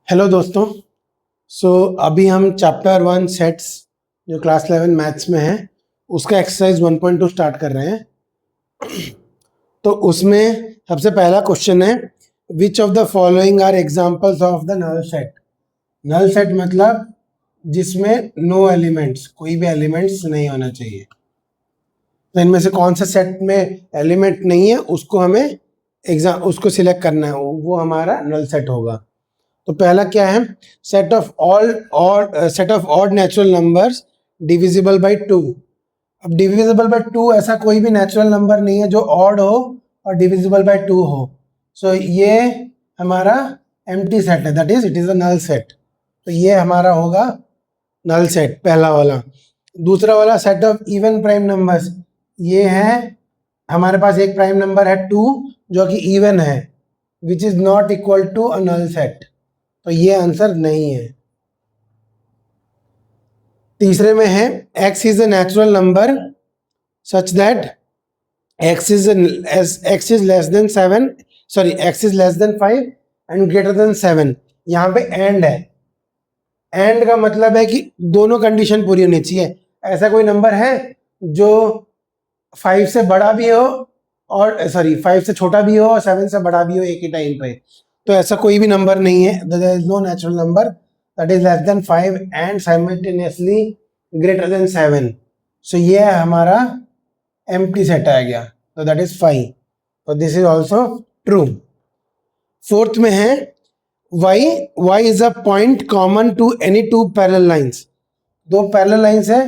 Hello दोस्तों। अभी हम चैप्टर 1 सेट्स जो क्लास 11 मैथ्स में है उसका एक्सरसाइज 1.2 स्टार्ट कर रहे हैं। तो उसमें सबसे पहला क्वेश्चन है, which of the following are examples of the null set. Null set मतलब जिसमें नो एलिमेंट्स, कोई भी एलिमेंट्स नहीं होना चाहिए। तो इनमें से कौन सा सेट में एलिमेंट नहीं है उसको हमें उसको सिलेक्ट करना है, वो हमारा नल सेट होगा। तो पहला क्या है, set of odd natural numbers divisible by 2। अब डिविजिबल बाय 2 ऐसा कोई भी नेचुरल नंबर नहीं है जो ऑड हो और डिविजिबल बाय 2 हो। सो ये हमारा एम्प्टी सेट है, that is it is a null set. तो ये हमारा होगा नल सेट पहला वाला। दूसरा वाला set of even prime numbers, ये है हमारे पास एक प्राइम नंबर है 2 जो कि इवन है, which is not equal to a null set. तो ये आंसर नहीं है। तीसरे में है x is a natural number such that x is less than 7, sorry x is less than 5 and greater than 7। यहाँ पे एंड है। एंड का मतलब है कि दोनों कंडीशन पूरी होनी चाहिए। ऐसा कोई नंबर है जो 5 से बड़ा भी हो और 5 से छोटा भी हो और 7 से बड़ा भी हो एक ही टाइम पे? तो ऐसा कोई भी नंबर नहीं है। There is no natural number that is less than 5 and simultaneously greater than 7। So ये हमारा एम्प्टी सेट आ गया, तो दैट इज 5। तो this is also true. Fourth में है y is a point common to any two parallel lines. दो parallel lines है,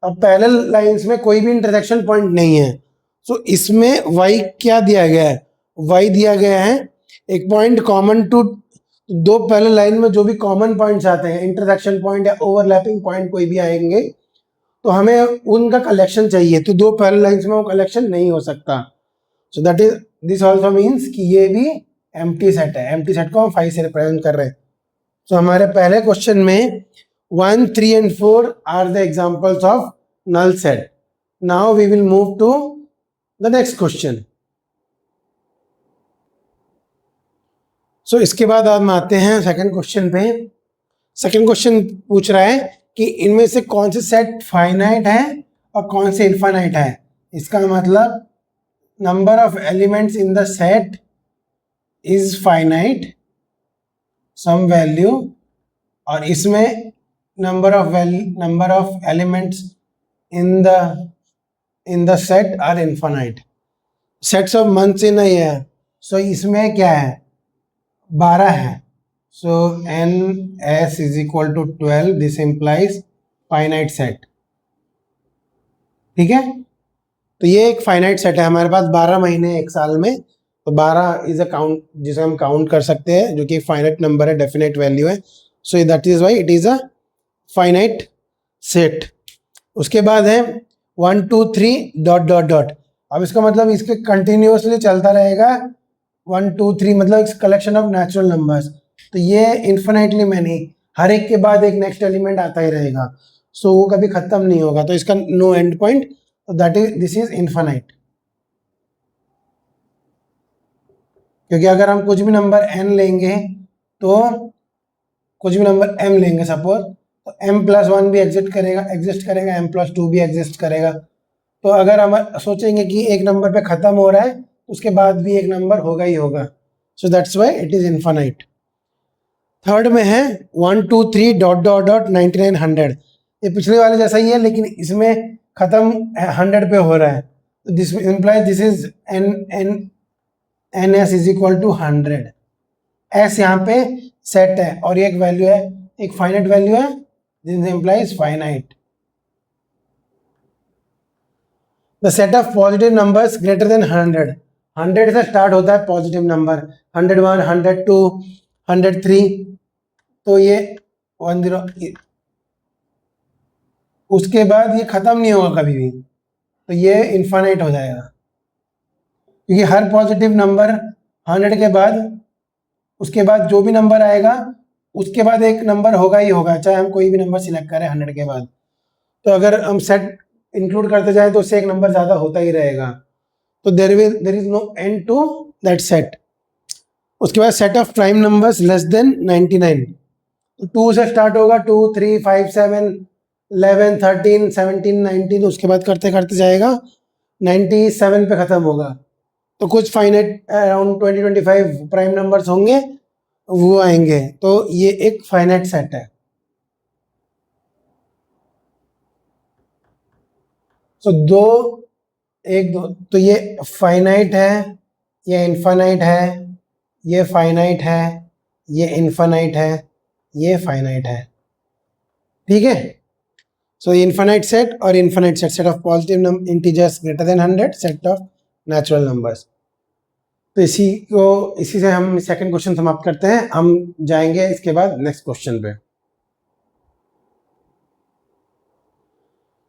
अब पैरेलल लाइंस में कोई भी इंटरसेक्शन पॉइंट नहीं है। सो इसमें y क्या दिया गया है? y दिया गया है एक पॉइंट कॉमन टू, दो पैरेलल लाइन में जो भी कॉमन पॉइंट्स आते हैं, इंटरसेक्शन पॉइंट या ओवरलैपिंग पॉइंट कोई भी आएंगे, तो हमें उनका कलेक्शन चाहिए। तो दो पैरेलल लाइंस में वो कलेक्शन नहीं हो सकता। So that is this also means कि ये भी एम्प्टी सेट है। एम्प्टी सेट को हम 5 से रिप्रेजेंट कर रहे हैं। तो हमारे पहले क्वेश्चन में 1, 3 and 4 are the examples of null set. Now we will move to the next question. इसके बाद हम आते हैं सेकंड क्वेश्चन पे। सेकंड क्वेश्चन पूछ रहा है कि इनमें से कौन से सेट फाइनाइट है और कौन से इनफाइनाइट है। इसका मतलब number of elements in the set is finite some value, और इसमें number of elements in the set are infinite. Sets of months in a year, so इसमें क्या है, 12 है। So ns is equal to 12. This implies finite set. ठीक है, तो ये एक फाइनाइट सेट है। हमारे पास 12 महीने एक साल में, तो 12 इज अ काउंट जिसे हम काउंट कर सकते हैं, जो कि फाइनाइट नंबर है, डेफिनेट वैल्यू है। So that is why it is a finite set. उसके बाद है 1, 2, 3 डॉट डॉट डॉट। अब इसका मतलब इसके कंटिन्यूसली चलता रहेगा। 1, 2, 3 मतलब कलेक्शन ऑफ नेचुरल नंबर्स। तो ये इन्फिनाइटली मैनी, हर एक के बाद एक नेक्स्ट एलिमेंट आता ही रहेगा। सो वो कभी खत्म नहीं होगा, तो इसका नो एंड पॉइंट, तो that is this is infinite. क्योंकि अगर हम कुछ भी नंबर n लेंगे, तो कुछ भी नंबर m लेंगे सपोज, तो m+1 भी एग्जिस्ट करेगा, m+2 भी एग्जिस्ट करेगा। तो अगर हम सोचेंगे कि एक नंबर पे खत्म हो रहा है, तो उसके बाद भी एक नंबर होगा ही होगा। So that's why it is infinite. Third में है 1, 2, 3 डॉट डॉट डॉट 99, 100। ये पिछले वाले जैसा ही है, लेकिन इसमें खत्म 100 पे हो रहा है। तो this implies this is ns is equal to 100। s यहाँ पे सेट है और ये एक वैल्यू है, एक फाइनाइट वैल्यू है, this implies finite. The set of positive numbers greater than 100। 100 से स्टार्ट होता है पॉजिटिव नंबर, 101, 102, 103, तो ये 10, उसके बाद ये खत्म नहीं होगा कभी भी, तो ये इन्फाइनाइट हो जाएगा। क्योंकि हर पॉजिटिव नंबर 100 के बाद, उसके बाद जो भी नंबर आएगा उसके बाद एक नंबर होगा ही होगा, चाहे हम कोई भी नंबर सिलेक्ट करें 100 के बाद। तो अगर हम सेट इंक्लूड करते जाए तो उससे एक नंबर ज्यादा होता ही रहेगा। तो there is no end to that set. उसके बाद set of prime numbers less than 99, तो 2 से स्टार्ट होगा, 2 3 5 7 11 13 17 19, उसके बाद करते करते जाएगा 97 पे खत्म होगा। तो कुछ फाइनाइट अराउंड 20-25 प्राइम नंबर्स होंगे, वो आएंगे। तो ये एक फाइनाइट सेट है। तो दो, तो ये फाइनाइट है, ये इनफाइनाइट है, ये फाइनाइट है, ये इनफाइनाइट है, ये फाइनाइट है। ठीक है। सो इनफाइनाइट सेट और infinite set, set of positive integers greater than 100, set of natural numbers. तो इसी से हम सेकंड क्वेश्चन समाप्त करते हैं। हम जाएंगे इसके बाद नेक्स्ट क्वेश्चन पे।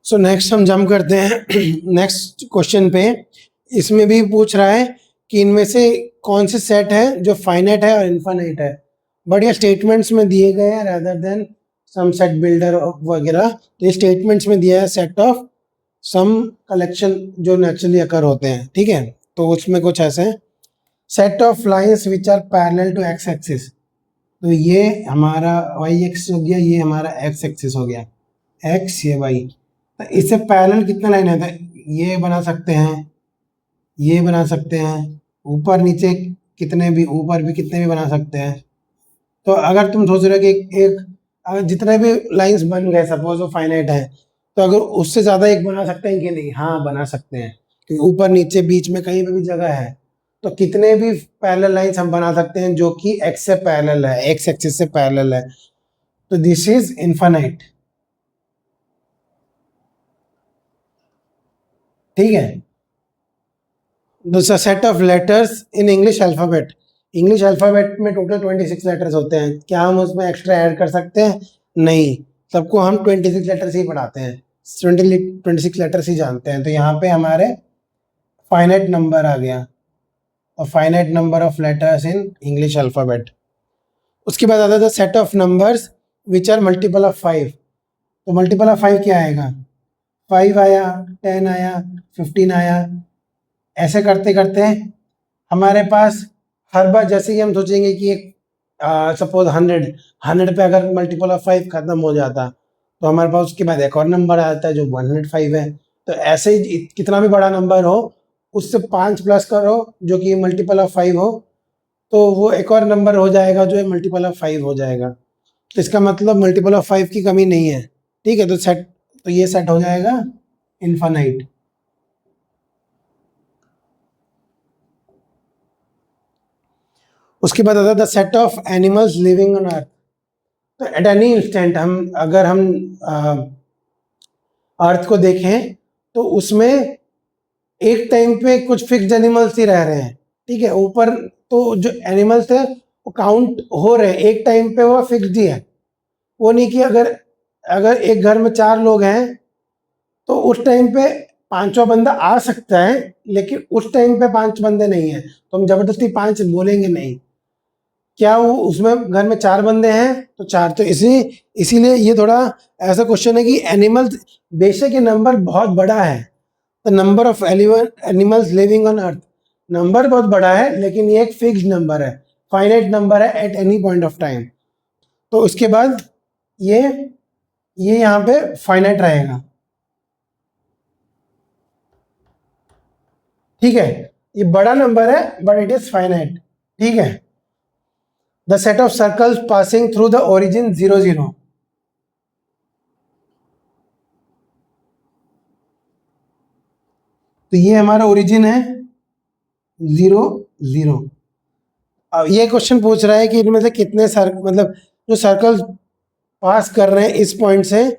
सो नेक्स्ट हम जंप करते हैं नेक्स्ट क्वेश्चन पे। इसमें भी पूछ रहा है कि इनमें से कौन से सेट है जो फाइनाइट है और इनफाइनाइट है। बट ये स्टेटमेंट्स में दिए गए हैं rather than some set builder वगैरह। तो ये स्टेटमेंट्स में दिया है सेट ऑफ सम कलेक्शन जो नेचुरली अकर होते हैं। ठीक है। तो उसमें कुछ ऐसे हैं, set of lines which are parallel to x axis. तो ये हमारा वाई एक्सिस हो गया, ये हमारा एक्स एक्सिस हो गया, एक्स ये वाई। तो इससे पैरेलल कितना लाइन है, तो ये बना सकते हैं, ये बना सकते हैं, ऊपर नीचे कितने भी, ऊपर भी कितने भी बना सकते हैं। तो अगर तुम सोच रहे हो कि एक अगर जितने भी लाइंस बन गए, सपोज वो फाइनाइट है, तो अगर उससे ज़्यादा एक बना सकते हैं कि नहीं, हाँ बना सकते हैं, क्योंकि ऊपर नीचे बीच में कहीं पे भी जगह है। तो कितने भी पैरेलल लाइंस हम बना सकते हैं जो कि एक्स से पैरेलल है, एक्स एक्सिस से पैरेलल है। तो दिस इज इनफाइनाइट। ठीक है। दूसरा, set of letters in English alphabet. English alphabet में टोटल 26 लेटर्स होते हैं। क्या हम उसमें एक्स्ट्रा ऐड कर सकते हैं? नहीं, सबको हम 26 लेटर्स ही पढ़ाते हैं, 26 लेटर्स ही जानते हैं। तो यहाँ पे हमारे फाइनाइट नंबर आ गया, और finite number of letters in English alphabet. उसके बाद आता था set of numbers which are multiple of 5। तो मल्टीपल ऑफ 5 क्या आएगा? 5 आया, 10 आया, 15 आया। ऐसे करते करते हमारे पास हर बार जैसे कि हम सोचेंगे कि एक सपोज 100 पे अगर मल्टीपल ऑफ 5 खत्म हो जाता, तो हमारे पास उसके बाद एक और नंबर आता है जो 105 है। तो ऐसे ही कितना भी बड़ा नंबर हो, उससे 5 प्लस करो जो कि मल्टीपल ऑफ 5 हो, तो वो एक और नंबर हो जाएगा जो है मल्टीपल ऑफ 5 हो जाएगा। तो इसका मतलब मल्टीपल ऑफ 5 की कमी नहीं है। ठीक है। तो ये सेट हो जाएगा इनफाइनाइट। उसके बाद आता था set of animals living on earth. तो एट एनी इंस्टेंट अगर हम अर्थ को देखें तो उसमें एक टाइम पे कुछ फिक्स्ड एनिमल्स ही रह रहे हैं। ठीक है। ऊपर तो जो एनिमल्स है वो काउंट हो रहे हैं, एक टाइम पे वो फिक्स्ड ही है। वो नहीं कि अगर एक घर में 4 लोग हैं तो उस टाइम पे 5वां बंदा आ सकता है, लेकिन उस टाइम पे 5 बंदे नहीं है, तो हम जबरदस्ती 5 बोलेंगे नहीं। क्या वो उसमें घर में 4 बंदे हैं तो 4, तो इसीलिए ये थोड़ा ऐसा क्वेश्चन है कि एनिमल्स, बेशक ये नंबर बहुत बड़ा है, the number of animals living on earth, number बहुत बड़ा है, लेकिन ये एक फिक्स्ड नंबर है, फाइनाइट नंबर है at any point of time. तो उसके बाद ये यहाँ पे फाइनाइट रहेगा। ठीक है। ये बड़ा नंबर है बट इट इज फाइनाइट। ठीक है। The set of circles passing through the origin 0 0। तो ये हमारा ओरिजिन है 0 0। अब ये क्वेश्चन पूछ रहा है कि इनमें से कितने मतलब जो सर्कल पास कर रहे हैं इस पॉइंट से,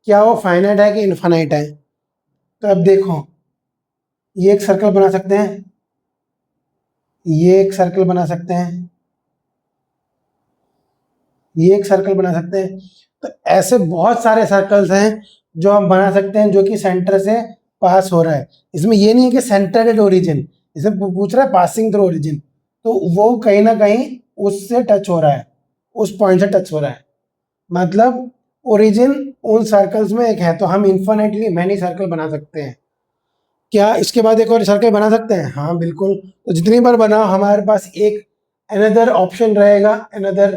क्या वो फाइनाइट है कि इनफाइनाइट है। तो अब देखो, ये एक सर्कल बना सकते हैं, ये एक सर्कल बना सकते हैं, ये एक सर्कल बना सकते हैं। तो ऐसे बहुत सारे सर्कल्स हैं जो हम बना सकते हैं जो कि सेंटर से पास हो रहा है। इसमें ये नहीं है कि सेंटर एट ओरिजिन, इसमें पूछ रहा है पासिंग थ्रू ओरिजिन, तो वो कहीं ना कहीं उससे टच हो रहा है, उस पॉइंट से टच हो रहा है। मतलब ओरिजिन उन सर्कल्स में एक है, तो हम इन्फिनिटली मैनी सर्कल बना सकते हैं। क्या इसके बाद एक और सर्कल बना सकते हैं? हाँ बिल्कुल। तो जितनी बार बनाओ हमारे पास एक अनदर ऑप्शन रहेगा, अनदर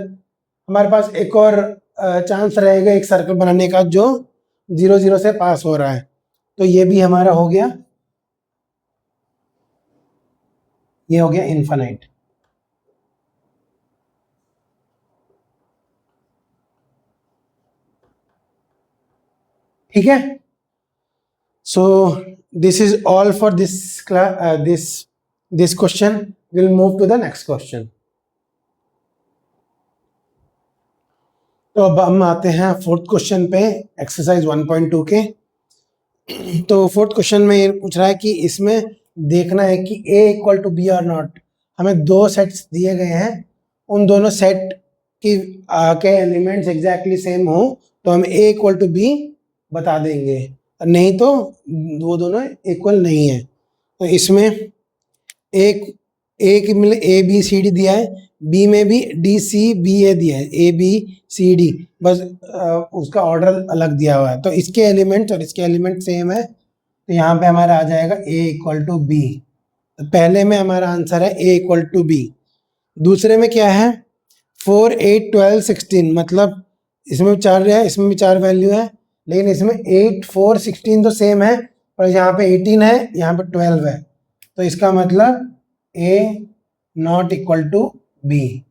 हमारे पास एक और चांस रहेगा एक सर्कल बनाने का जो 0 0 से पास हो रहा है, तो ये भी हमारा हो गया, ये हो गया इनफाइनाइट। ठीक है, so this is all for this this question. Will move to the next question. तो अब हम आते हैं फोर्थ क्वेश्चन पे, एक्सरसाइज 1.2 के। तो फोर्थ क्वेश्चन में ये पूछ रहा है कि इसमें देखना है कि a इक्वल टू बी और नॉट। हमें दो सेट्स दिए गए हैं, उन दोनों सेट की के एलिमेंट्स एग्जैक्टली सेम हो तो हम a इक्वल टू बी बता देंगे, नहीं तो वो दोनों इक्वल नहीं है। तो इसमें एक मिले ए बी सी डी दिया है, बी में भी डी सी बी ए दिया है, ए बी सी डी, बस उसका ऑर्डर अलग दिया हुआ है। तो इसके एलिमेंट और इसके एलिमेंट सेम है, तो यहाँ पे हमारा आ जाएगा ए इक्वल टू बी। तो पहले में हमारा आंसर है ए इक्वल टू बी। दूसरे में क्या है, 4 8 12 16, मतलब इसमें भी 4 है, इसमें भी 4 वैल्यू है, लेकिन इसमें 8 4 16 तो सेम है, पर यहाँ पे 18 है, यहाँ पे 12 है। तो इसका मतलब ए नॉट इक्वल टू बी।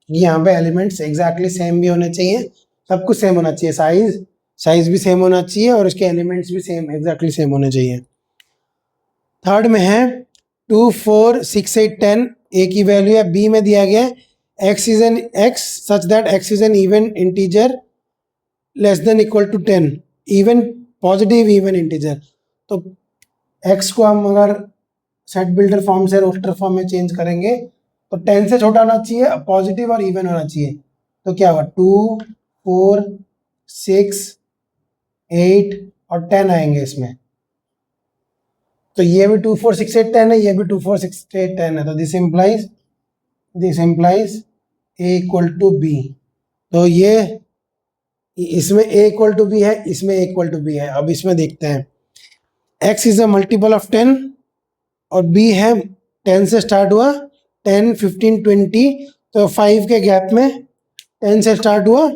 यहाँ पे एलिमेंट्स एग्जैक्टली सेम भी होने चाहिए, सब कुछ सेम होना चाहिए, साइज भी सेम होना चाहिए और उसके एलिमेंट्स भी सेम एग्जैक्टली सेम होने चाहिए। थर्ड में है 2 4 6 8 10, ए की वैल्यू है, बी में दिया गया है x is an x such that x is an even integer less than equal to 10, even positive even integer. तो x को हम अगर सेट बिल्डर फॉर्म से रोस्टर फॉर्म में चेंज करेंगे तो 10 से छोटा होना चाहिए, पॉजिटिव और इवन होना चाहिए। तो क्या होगा, 2 4 6 8 और 10 आएंगे इसमें। तो ये भी 2 4 6 8 10 है, ये भी 2 4 6 8 10 है। तो this implies A equal to B. तो ये इसमें a इक्वल टू बी है, इसमें a इक्वल टू बी है। अब इसमें देखते हैं, x is a multiple of 10 और b है 10 से स्टार्ट हुआ, 10 15 20, तो 5 के गैप में 10 से स्टार्ट हुआ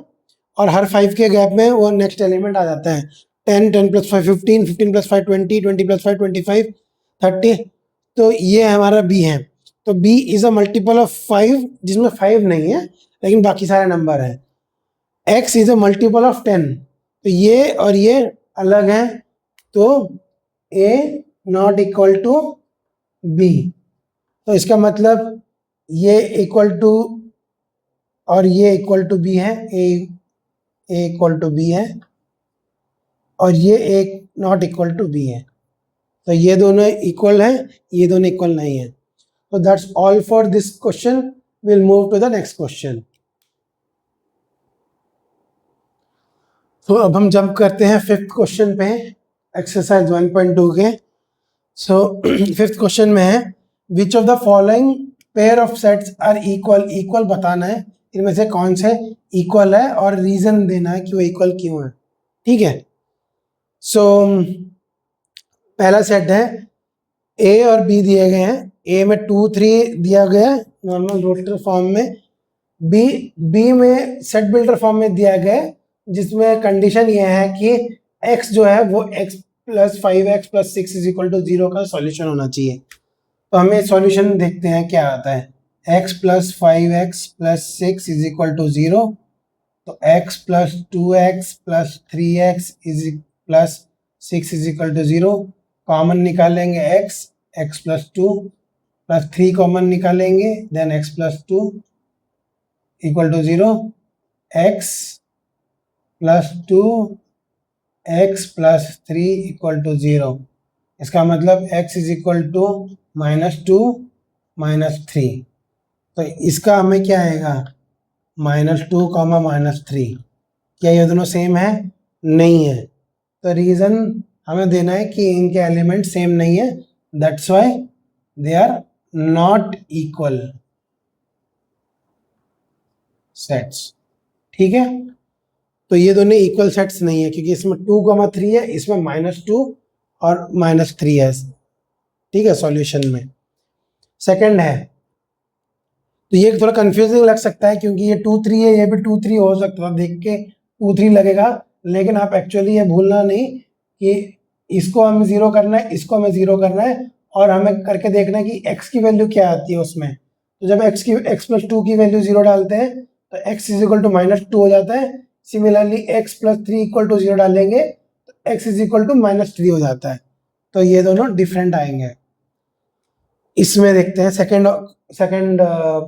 और हर 5 के गैप में वो नेक्स्ट एलिमेंट आ जाता है। 10 10 प्लस 5 15, 15 प्लस 5 20, 20 प्लस 5 25, 30। तो ये हमारा b है। तो b is a multiple of 5, जिसमें 5 नहीं है लेकिन बाकी सारे नंबर हैं। x is a multiple of 10, तो ये और ये अलग है, तो a not equal to b। तो इसका मतलब ये इक्वल टू और ये इक्वल टू b है, a इक्वल टू b है और ये एक नॉट इक्वल टू b है। तो ये दोनों इक्वल है, ये दोनों इक्वल नहीं है। तो that's all for this question. Will move to the next question. तो अब हम जंप करते हैं फिफ्थ क्वेश्चन पे, एक्सरसाइज 1.2 के। सो फिफ्थ क्वेश्चन में है, which of the following pair of sets are equal. Equal बताना है इनमें से कौन से इक्वल है और रीजन देना है कि वो इक्वल क्यों है। ठीक है, सो पहला सेट है, ए और बी दिए गए हैं, ए में 2 3 दिया गया है नॉर्मल रोस्टर फॉर्म में, बी में सेट बिल्डर फॉर्म में दिया गया है, जिसमें कंडीशन ये है कि x जो है वो x plus 5x plus 6 is equal to 0 का सॉल्यूशन होना चाहिए। तो हमें सॉल्यूशन देखते हैं क्या आता है, x plus 5x plus 6 is equal to 0, तो x plus 2x plus 3x is plus 6 is equal to 0। Common निकालेंगे x प्लस 2 प्लस 3 कॉमन निकालेंगे, then x plus 2 equal to 0, x plus 2 x plus 3 equal to 0। इसका मतलब x is equal to -2 -3। तो इसका हमें क्या आएगा, -2 -3। क्या ये दोनों सेम है? नहीं है। तो रीजन हमें देना है कि इनके एलिमेंट सेम नहीं है, that's why they are not equal sets. ठीक है, तो ये दोनों इक्वल सेट्स नहीं है क्योंकि इसमें 2 3 है, इसमें -2 और -3 है। ठीक है, सॉल्यूशन में। सेकंड है, तो ये थोड़ा कंफ्यूजिंग लग सकता है क्योंकि ये 2 3 है, ये भी 2 3 हो सकता था, देख के 2 3 लगेगा, लेकिन आप एक्चुअली ये भूलना नहीं कि इसको हमें जीरो करना है, इसको हमें जीरो करना है, और हमें करके देखना है कि x की वैल्यू क्या आती है उसमें। तो जब x प्लस 2 की वैल्यू जीरो डालते हैं तो x इज इक्वल टू -2 हो जाता है। Similarly x plus 3 equal to zero डालेंगे तो x इज इक्वल टू -3 हो जाता है। तो ये दोनों डिफरेंट आएंगे। इसमें देखते हैं सेकंड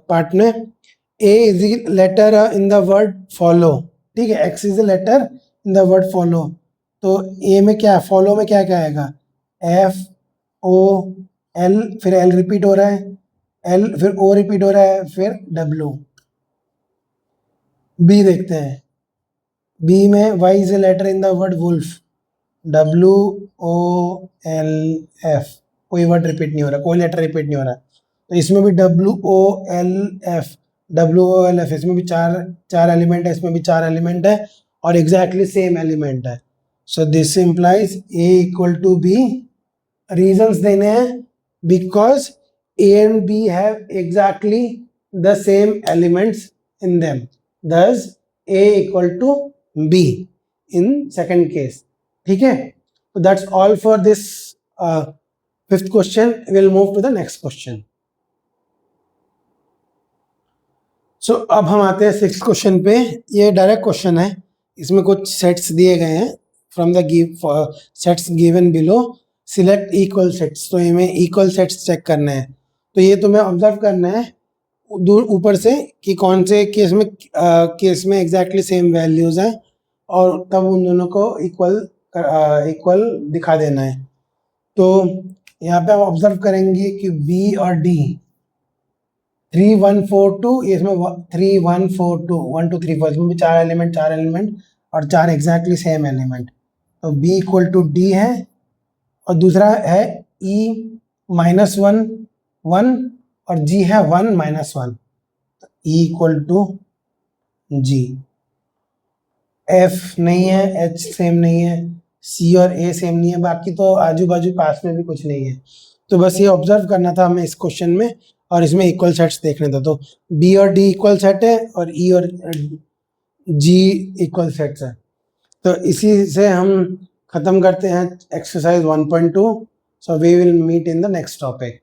पार्ट में, A is letter in the word follow, ठीक है, X is letter in the word follow. तो ए में क्या, फॉलो में क्या क्या आएगा, एफ ओ एल, फिर एल रिपीट हो रहा है, एल फिर ओ रिपीट हो रहा है, फिर डब्ल्यू। बी देखते हैं, बी में Y is a letter in the word wolf, W O L F, कोई वर्ड रिपीट नहीं हो रहा, कोई लेटर रिपीट नहीं हो रहा। तो इसमें भी W O L F, W O L F, इसमें भी चार एलिमेंट है, इसमें भी चार एलिमेंट है, और एग्जैक्टली सेम एलिमेंट है। So this implies A equal to B. Reasons देने हैं, because A and B have exactly the same elements in them, thus a equal to b in second case, ठीक है। so that's all for this fifth question. We'll move to the next question. so अब हम आते हैं six question पे। ये direct question है, इसमें कुछ सेट्स दिए गए हैं from the sets given below, select equal sets. तो हमें इक्वल सेट्स चेक करने हैं, तो ये तुम्हें ऑब्जर्व करना है दूर ऊपर से कि कौन से केस में एग्जैक्टली सेम वैल्यूज हैं, और तब उन दोनों को इक्वल दिखा देना है। तो यहाँ पे हम ऑब्जर्व करेंगे कि बी और डी 3 1 4 2, इसमें 3 1 4 2 1 2 3 4, इसमें भी चार एलिमेंट और चार एग्जैक्टली सेम एलिमेंट। तो बी इक्वल टू डी है, और दूसरा है ई -1 1 और जी है 1 -1, E equal to G. F नहीं है, एच सेम नहीं है, सी और ए सेम नहीं है, बाकी तो आजू बाजू पास में भी कुछ नहीं है। तो बस ये ऑब्जर्व करना था हमें इस क्वेश्चन में, और इसमें इक्वल सेट्स देखने था। तो बी और डी इक्वल सेट है, और ई और जी इक्वल सेट्स है। तो इसी से हम खत्म करते हैं exercise 1.2। So we will meet in the next topic.